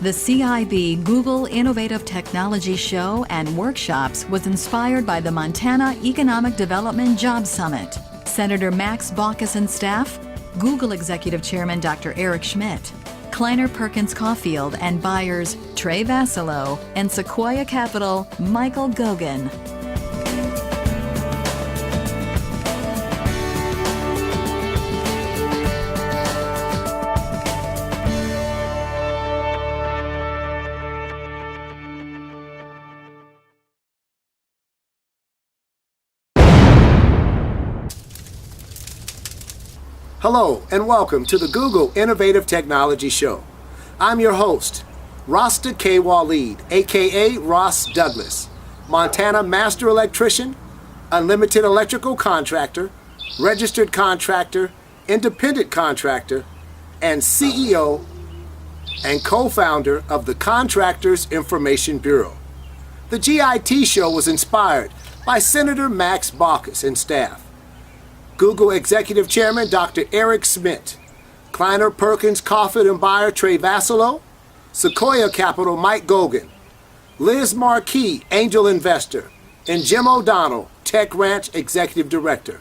The CIB Google Innovative Technology Show and Workshops was inspired by the Montana Economic Development Job Summit. Senator Max Baucus and staff, Google Executive Chairman Dr. Eric Schmidt, Kleiner Perkins Caulfield and buyers Trey Vassalo and Sequoia Capital Michael Gogan. Hello and welcome to the Google Innovative Technology Show. I'm your host, Rasta K Walid, aka Ras Douglas, Montana Master Electrician, Unlimited Electrical Contractor, Registered Contractor, Independent Contractor, and CEO and co-founder of the Contractors Information Bureau. The GIT show was inspired by Senator Max Baucus and staff, Google Executive Chairman Dr. Eric Schmidt, Kleiner Perkins Caulfield and buyer Trey Vassalo, Sequoia Capital Mike Gogan, Liz Marquis, Angel Investor, and Jim O'Donnell, Tech Ranch Executive Director.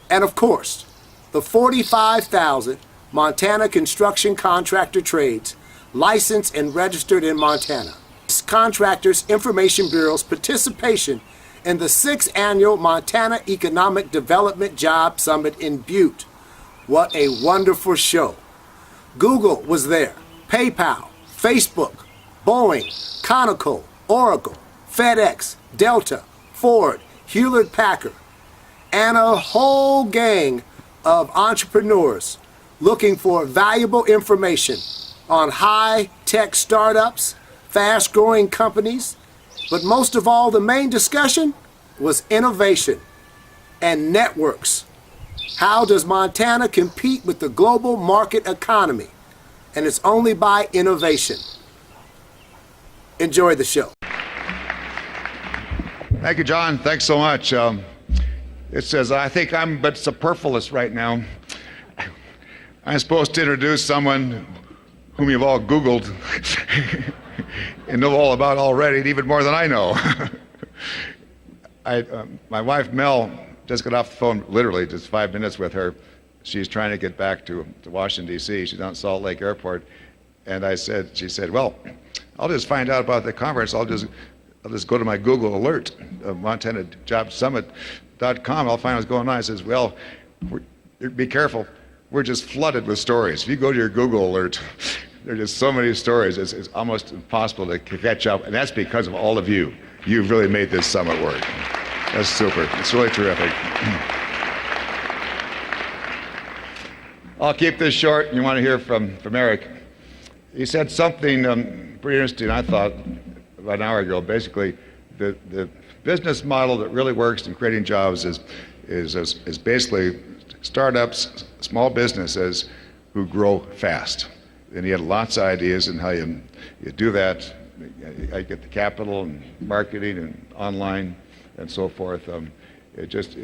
And of course, the 45,000 Montana construction contractor trades licensed and registered in Montana. Contractors Information Bureau's participation in the 6th Annual Montana Economic Development Job Summit in Butte. What a wonderful show. Google was there, PayPal, Facebook, Boeing, Conoco, Oracle, FedEx, Delta, Ford, Hewlett-Packard, and a whole gang of entrepreneurs looking for valuable information on high-tech startups, fast-growing companies, but most of all, the main discussion was innovation and networks. How does Montana compete with the global market economy? And it's only by innovation. Enjoy the show. Thank you, John. Thanks so much. It says, I think I'm but superfluous right now. I'm supposed to introduce someone whom you've all Googled and know all about already, and even more than I know. My wife, Mel, just got off the phone, literally just 5 minutes with her. She's trying to get back to Washington, D.C. She's on Salt Lake Airport. And she said, well, I'll just find out about the conference. I'll just go to my Google alert, MontanaJobSummit.com. I'll find out what's going on. I says, well, be careful. We're just flooded with stories. If you go to your Google alert, there are just so many stories. It's almost impossible to catch up. And that's because of all of you. You've really made this summit work. That's super. It's really terrific. I'll keep this short. You want to hear from Eric. He said something pretty interesting, I thought, about an hour ago. Basically, the business model that really works in creating jobs is basically startups, small businesses who grow fast. And he had lots of ideas in how you do that. I get the capital and marketing and online and so forth. It's just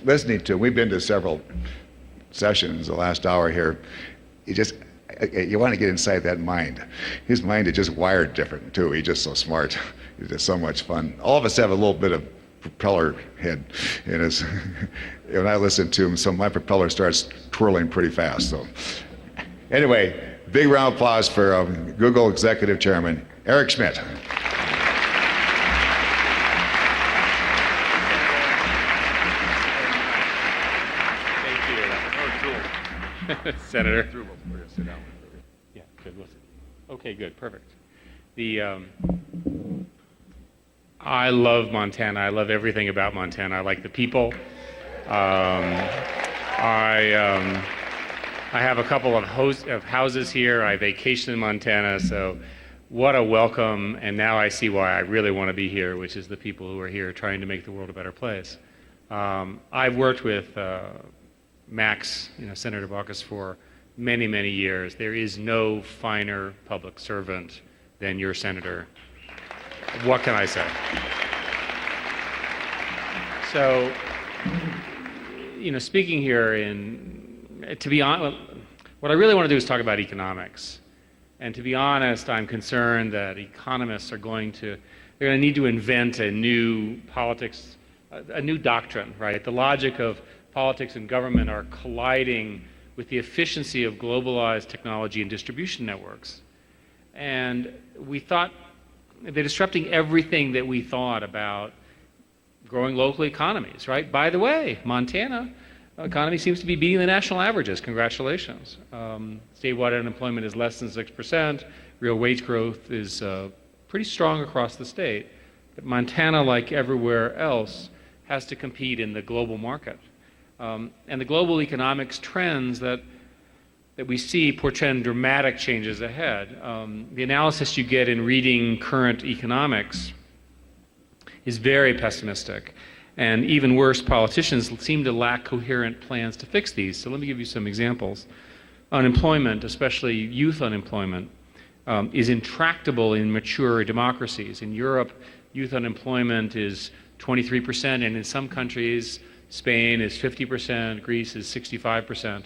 listening to him. We've been to several sessions the last hour here. You want to get inside that mind. His mind is just wired different too. He's just so smart. It's just so much fun. All of us have a little bit of propeller head in us. When I listen to him, so my propeller starts twirling pretty fast. So anyway, big round of applause for Google Executive Chairman Eric Schmidt. Senator. Yeah, good. Okay, good, perfect. I love Montana. I love everything about Montana. I like the people. I have a couple of houses here. I vacation in Montana, so what a welcome. And now I see why I really want to be here, which is the people who are here trying to make the world a better place. I've worked with Max, Senator Baucus, for many, many years. There is no finer public servant than your senator. What can I say? So, speaking here to be honest, what I really want to do is talk about economics. And to be honest, I'm concerned that economists are they're going to need to invent a new politics, a new doctrine, right? The logic of politics and government are colliding with the efficiency of globalized technology and distribution networks. And we thought they're disrupting everything that we thought about growing local economies, right? By the way, Montana economy seems to be beating the national averages. Congratulations. Statewide unemployment is less than 6%. Real wage growth is pretty strong across the state. But Montana, like everywhere else, has to compete in the global market. And the global economics trends that we see portend dramatic changes ahead. The analysis you get in reading current economics is very pessimistic. And even worse, politicians seem to lack coherent plans to fix these. So let me give you some examples. Unemployment, especially youth unemployment, is intractable in mature democracies. In Europe, youth unemployment is 23%, and in some countries, Spain is 50%, Greece is 65%.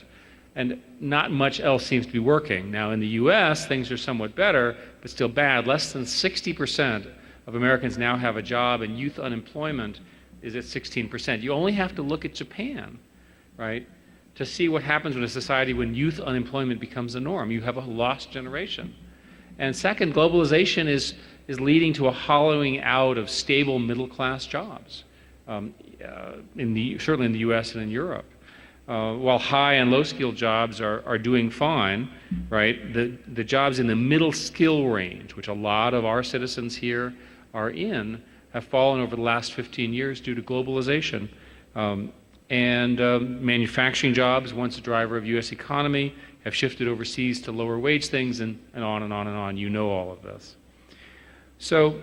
And not much else seems to be working. Now, in the US, things are somewhat better, but still bad. Less than 60% of Americans now have a job, and youth unemployment is at 16%. You only have to look at Japan, right, to see what happens in a society when youth unemployment becomes the norm. You have a lost generation. And second, globalization is leading to a hollowing out of stable middle-class jobs, certainly in the US and in Europe. While high and low-skilled jobs are doing fine, right, the jobs in the middle skill range, which a lot of our citizens here are in, have fallen over the last 15 years due to globalization. Manufacturing jobs, once a driver of U.S. economy, have shifted overseas to lower wage things, and on and on and on. You know all of this. So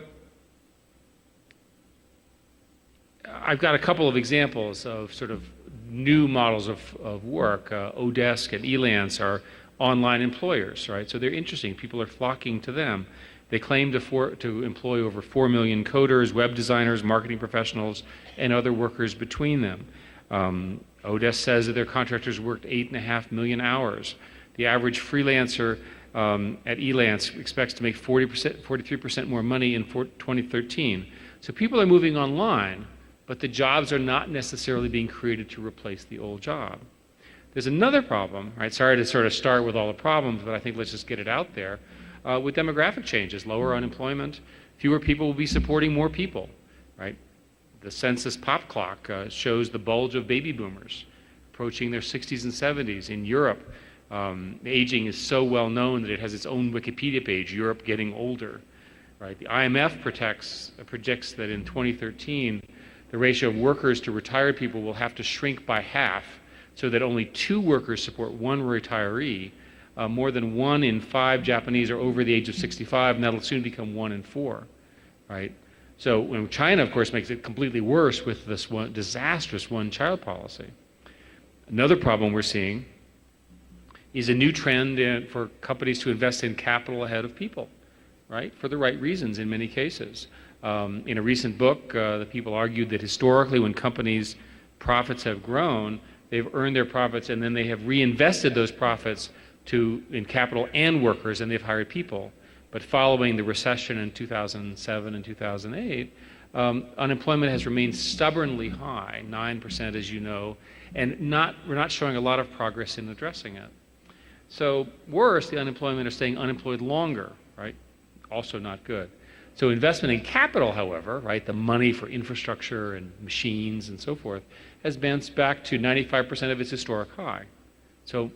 I've got a couple of examples of sort of new models of work. Odesk and Elance are online employers, right? So they're interesting. People are flocking to them. They claim to employ over 4 million coders, web designers, marketing professionals, and other workers between them. Odesk says that their contractors worked 8.5 million hours. The average freelancer at Elance expects to make 43% more money in 2013. So people are moving online, but the jobs are not necessarily being created to replace the old job. There's another problem, right? Sorry to sort of start with all the problems, but I think let's just get it out there. With demographic changes, lower unemployment, fewer people will be supporting more people, right? The census pop clock shows the bulge of baby boomers approaching their 60s and 70s. In Europe, aging is so well known that it has its own Wikipedia page, Europe Getting Older, right? The IMF predicts that in 2013, the ratio of workers to retired people will have to shrink by half so that only 2 workers support 1 retiree. More than 1 in 5 Japanese are over the age of 65, and that'll soon become 1 in 4, right? So when China, of course, makes it completely worse with this disastrous one-child policy. Another problem we're seeing is a new trend for companies to invest in capital ahead of people, right? For the right reasons in many cases. In a recent book, the people argued that historically when companies' profits have grown, they've earned their profits and then they have reinvested those profits in capital and workers, and they've hired people. But following the recession in 2007 and 2008, unemployment has remained stubbornly high, 9% as you know, and we're not showing a lot of progress in addressing it. So worse, the unemployment are staying unemployed longer, right? Also not good. So investment in capital, however, right, the money for infrastructure and machines and so forth, has bounced back to 95% of its historic high. So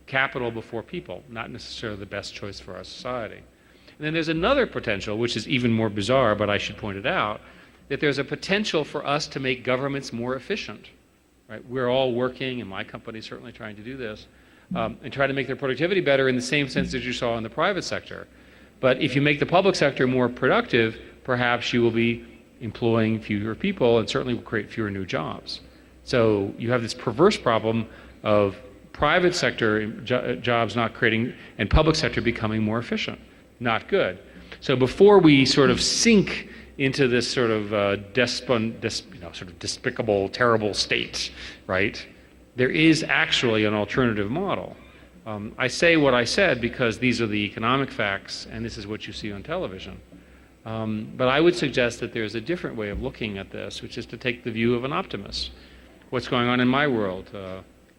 capital before people, not necessarily the best choice for our society. And then there's another potential, which is even more bizarre, but I should point it out, that there's a potential for us to make governments more efficient. Right? We're all working, and my company is certainly trying to do this, and try to make their productivity better in the same sense as you saw in the private sector. But if you make the public sector more productive, perhaps you will be employing fewer people and certainly will create fewer new jobs. So you have this perverse problem of private sector jobs not creating and public sector becoming more efficient. Not good. So before we sort of sink into this sort of sort of despicable, terrible state, right? There is actually an alternative model. I say what I said because these are the economic facts and this is what you see on television. But I would suggest that there's a different way of looking at this, which is to take the view of an optimist. What's going on in my world?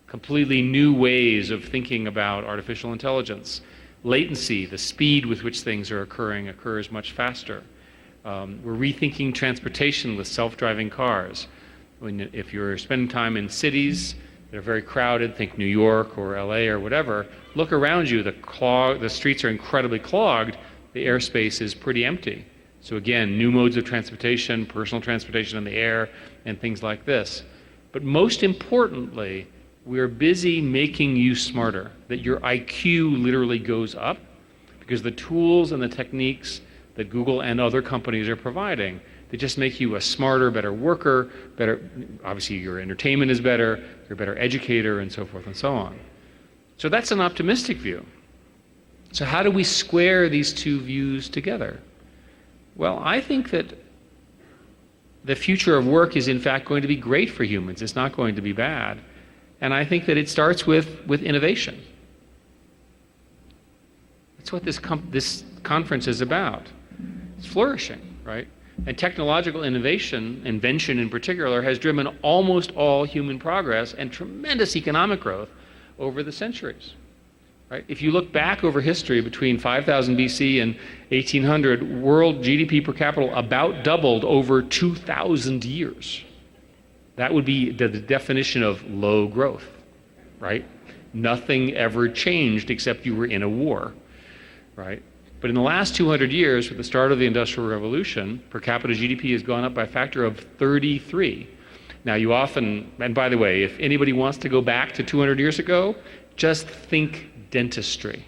Completely new ways of thinking about artificial intelligence. Latency, the speed with which things are occurring, occurs much faster. We're rethinking transportation with self-driving cars. If you're spending time in cities that are very crowded, think New York or LA or whatever, look around you, the streets are incredibly clogged, the airspace is pretty empty. So again, new modes of transportation, personal transportation in the air, and things like this. But most importantly, we're busy making you smarter, that your IQ literally goes up because the tools and the techniques that Google and other companies are providing, they just make you a smarter, better worker, obviously your entertainment is better, you're a better educator, and so forth and so on. So that's an optimistic view. So how do we square these two views together? Well, I think that the future of work is in fact going to be great for humans. It's not going to be bad. And I think that it starts with innovation. That's what this conference is about. It's flourishing, right? And technological innovation, invention in particular, has driven almost all human progress and tremendous economic growth over the centuries. Right? If you look back over history between 5000 BC and 1800, world GDP per capita about doubled over 2,000 years. That would be the definition of low growth, right? Nothing ever changed except you were in a war, right? But in the last 200 years, with the start of the Industrial Revolution, per capita GDP has gone up by a factor of 33. Now you often, and by the way, if anybody wants to go back to 200 years ago, just think dentistry,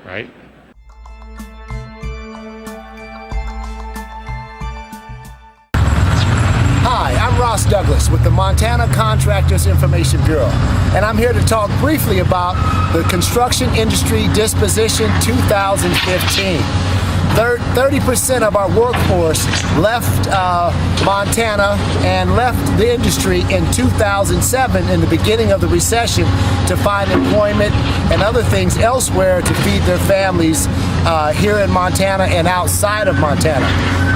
right? Hi, I'm Ras Douglas with the Montana Contractors Information Bureau, and I'm here to talk briefly about the Construction Industry Disposition 2015. 30% of our workforce left Montana and left the industry in 2007 in the beginning of the recession to find employment and other things elsewhere to feed their families here in Montana and outside of Montana.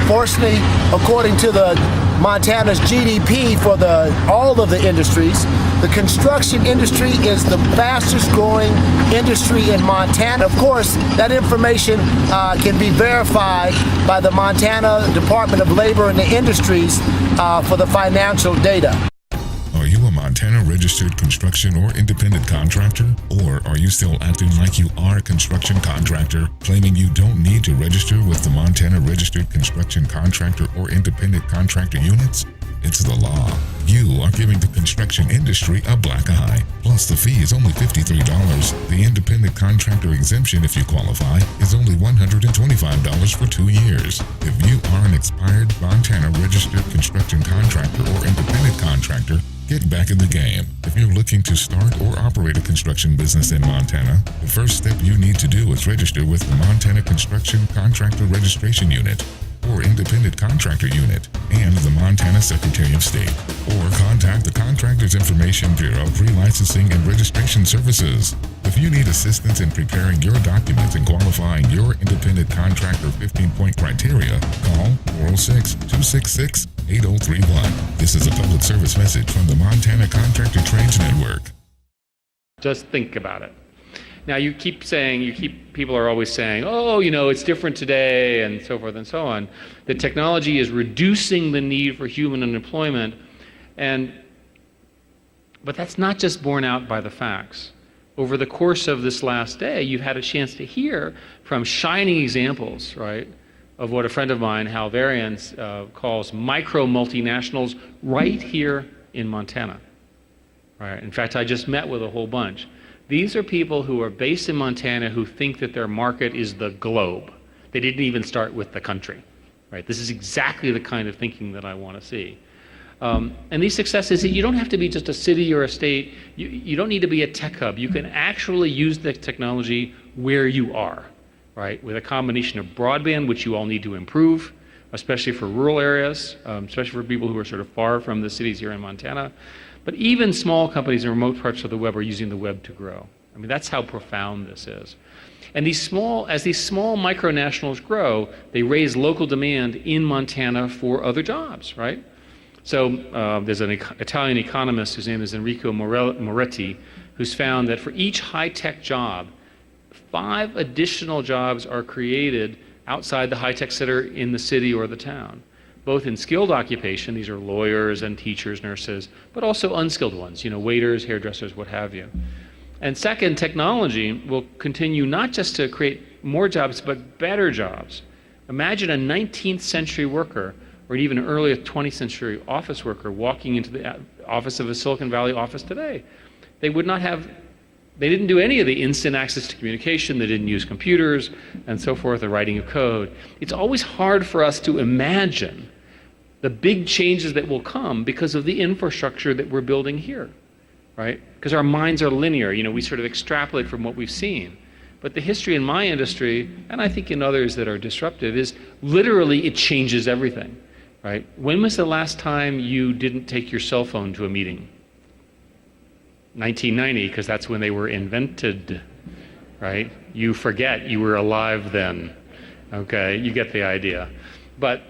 Fortunately, according to the Montana's GDP for all of the industries, the construction industry is the fastest growing industry in Montana. Of course, that information can be verified by the Montana Department of Labor and the Industries for the financial data. Are you a Montana registered construction or independent contractor? Or are you still acting like you are a construction contractor, claiming you don't need to register with the Montana Registered Construction Contractor or Independent Contractor units? It's the law. You are giving the construction industry a black eye. Plus, the fee is only $53. The independent contractor exemption, if you qualify, is only $125 for 2 years. If you are an expired Montana registered construction contractor or independent contractor, get back in the game. If you're looking to start or operate a construction business in Montana, the first step you need to do is register with the Montana Construction Contractor Registration Unit, or Independent Contractor Unit, and the Montana Secretary of State. Or contact the Contractors Information Bureau Pre-Licensing and Registration Services. If you need assistance in preparing your documents and qualifying your independent contractor 15-point criteria, call 406-266-8031. This is a public service message from the Montana Contractor Trades Network. Just think about it. Now people are always saying, oh, it's different today and so forth and so on. The technology is reducing the need for human unemployment, but that's not just borne out by the facts. Over the course of this last day, you've had a chance to hear from shining examples, right, of what a friend of mine, Hal Varians, calls micro multinationals right here in Montana. Right? In fact, I just met with a whole bunch. These are people who are based in Montana who think that their market is the globe. They didn't even start with the country. Right? This is exactly the kind of thinking that I want to see. And these successes, you don't have to be just a city or a state. You don't need to be a tech hub. You can actually use the technology where you are, right? With a combination of broadband, which you all need to improve, especially for rural areas, especially for people who are sort of far from the cities here in Montana. But even small companies in remote parts of the web are using the web to grow. I mean, that's how profound this is. And as these small micronationals grow, they raise local demand in Montana for other jobs, right? So there's an Italian economist whose name is Enrico Moretti, who's found that for each high-tech job, 5 additional jobs are created outside the high-tech center in the city or the town, both in skilled occupation, these are lawyers and teachers, nurses, but also unskilled ones, waiters, hairdressers, what have you. And second, technology will continue not just to create more jobs, but better jobs. Imagine a 19th century worker or even an early 20th century office worker walking into the office of a Silicon Valley office today. They didn't do any of the instant access to communication, they didn't use computers and so forth, the writing of code. It's always hard for us to imagine the big changes that will come because of the infrastructure that we're building here, right? Because our minds are linear, we sort of extrapolate from what we've seen. But the history in my industry, and I think in others that are disruptive, is literally it changes everything, right? When was the last time you didn't take your cell phone to a meeting? 1990, because that's when they were invented, right? You forget you were alive then, okay? You get the idea. But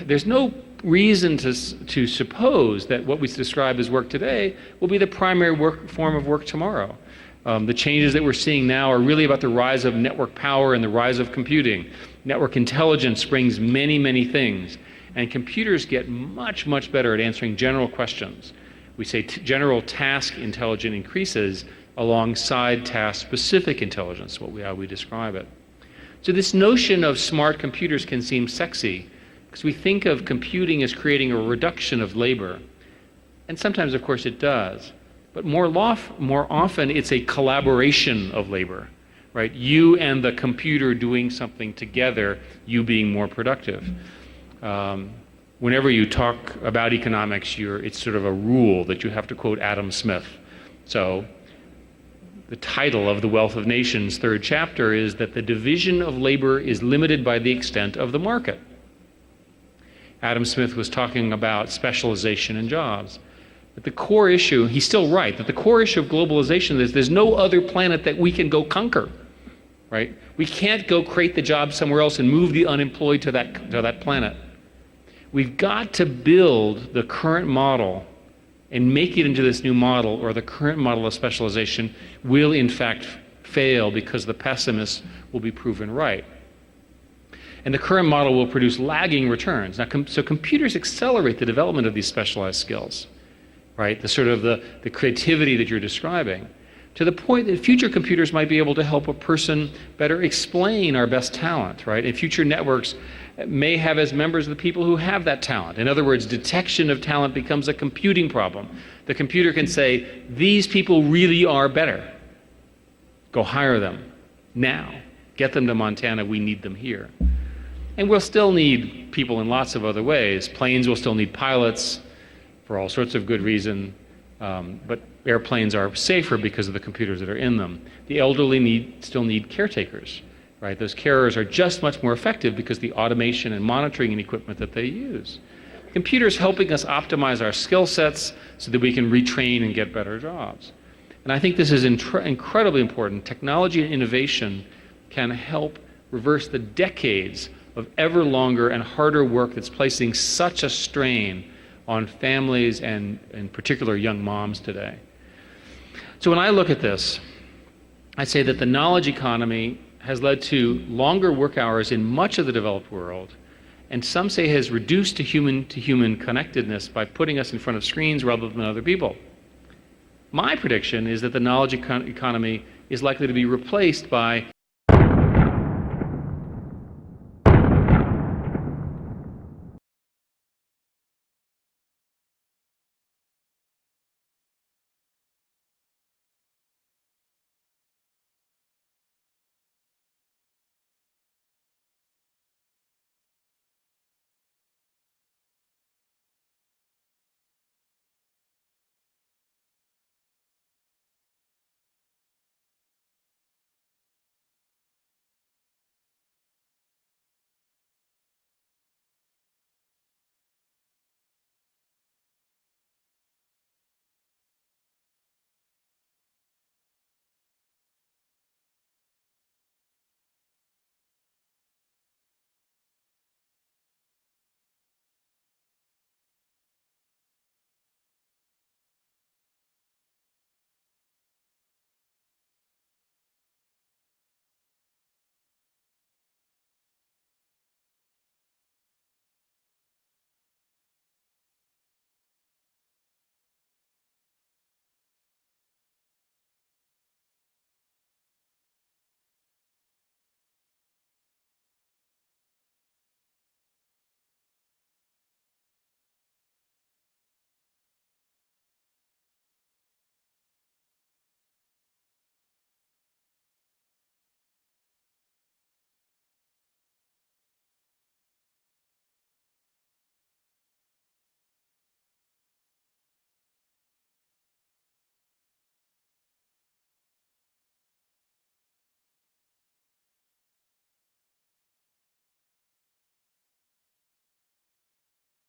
there's no reason to suppose that what we describe as work today will be the primary form of work tomorrow. The changes that we're seeing now are really about the rise of network power and the rise of computing. Network intelligence brings many, many things, and computers get much, much better at answering general questions. We say general task intelligence increases alongside task-specific intelligence, how we describe it. So this notion of smart computers can seem sexy because we think of computing as creating a reduction of labor. And sometimes, of course, it does. But more often, it's a collaboration of labor, right? You and the computer doing something together, you being more productive. Whenever you talk about economics, it's sort of a rule that you have to quote Adam Smith. So the title of The Wealth of Nations, 3rd chapter, is that the division of labor is limited by the extent of the market. Adam Smith was talking about specialization in jobs. But the core issue, he's still right, that the core issue of globalization is there's no other planet that we can go conquer, right? We can't go create the job somewhere else and move the unemployed to that planet. We've got to build the current model and make it into this new model, or the current model of specialization will in fact fail because the pessimists will be proven right. And the current model will produce lagging returns. Now, so computers accelerate the development of these specialized skills, right? The sort of the creativity that you're describing, to the point that future computers might be able to help a person better explain our best talent, right? And future networks may have as members the people who have that talent. In other words, detection of talent becomes a computing problem. The computer can say, these people really are better. Go hire them now. Get them to Montana, we need them here. And we'll still need people in lots of other ways. Planes will still need pilots for all sorts of good reason, but airplanes are safer because of the computers that are in them. The elderly still need caretakers, right? Those carers are just much more effective because the automation and monitoring and equipment that they use. Computers helping us optimize our skill sets so that we can retrain and get better jobs. And I think this is incredibly important. Technology and innovation can help reverse the decades of ever longer and harder work that's placing such a strain on families and in particular young moms today. So when I look at this, I say that the knowledge economy has led to longer work hours in much of the developed world, and some say has reduced to human connectedness by putting us in front of screens rather than other people. My prediction is that the knowledge economy is likely to be replaced by